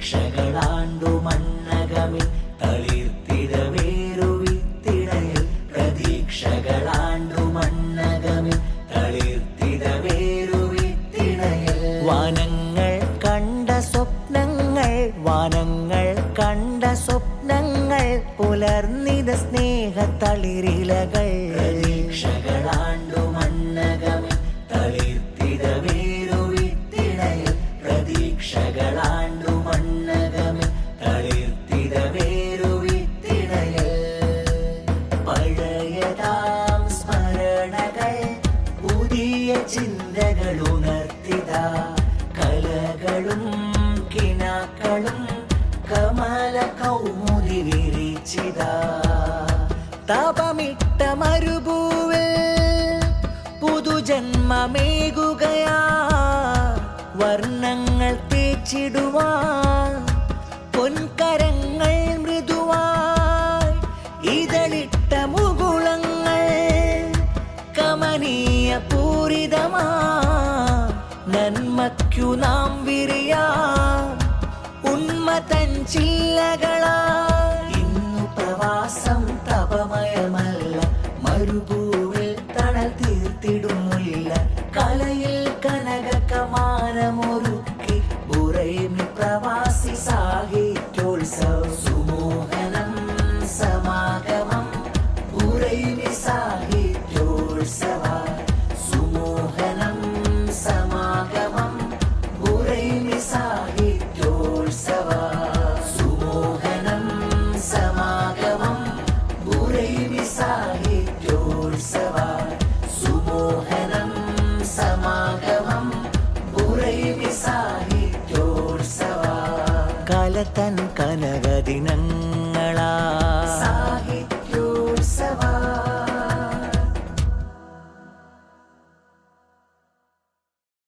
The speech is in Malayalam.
പ്രതീക്ഷകളാണ്ടു മണ്ണകമിൽ തളിർത്തിടവേരുവിത്തിടയിൽ പ്രതീക്ഷകളാണ്ടു മണ്ണകമിൽ തളിർത്തിടവേരുവിത്തിടയിൽ വാനങ്ങൾ കണ്ട സ്വപ്നങ്ങൾ വാനങ്ങൾ കണ്ട സ്വപ്നങ്ങൾ പുലർന്നിത സ്നേഹത്തളിരിലകൾ പ്രതീക്ഷകളാണ്ടു മണ്ണകമിൽ തളിർത്തിടവേരുവിത്തിടയിൽ പ്രതീക്ഷകളാണ്ടു മണ്ണകമിൽ തളിർത്തിടവേരുവിത്തിടയിൽ പഴയതാം സ്മരണകൾ പുതിയ ചിന്തകൾ ഉണർത്തിത കലകളും കിനാക്കളും കമല കൗമുദി വിരിച്ചിത താപമിട്ട മരുഭൂവിൽ പുതുജന്മമേകുകയാ വർണ്ണങ്ങൾ തേച്ചിടുവാൻ പൊൻകരങ്ങൾ മൃദുവായി ഇതളിട്ട മുകുളങ്ങൾ കമനീയ പൂരിതമാ നന്മയ്ക്കു നാം വിരിയാം ഉന്മതൻ ചില്ലകളാ ഇന്നു പ്രവാസം തപമയമല്ല മരുഭൂവിൽ തണൽ തീർത്തിടുന്നില്ല കലയിൽ കനക കമാനമൊരുക്കി ബുറൈമി പ്രവാസി സാഹിത്യോത്സവം സുമോഹനം സമാഗമം ബുറൈമി സാഹിത്യോത്സവ സുമോഹനം സമാഗമം ബുറൈമി സാഹിത്യോത്സവ സുമോഹനം സമാഗമം ബുറൈമി സാഹിത്യോത്സവ സുമോഹനം സമാഗമം ബുറൈമി സാഹിത്യോത്സവ കാലത്തൻ കനകദിനങ്ങളാ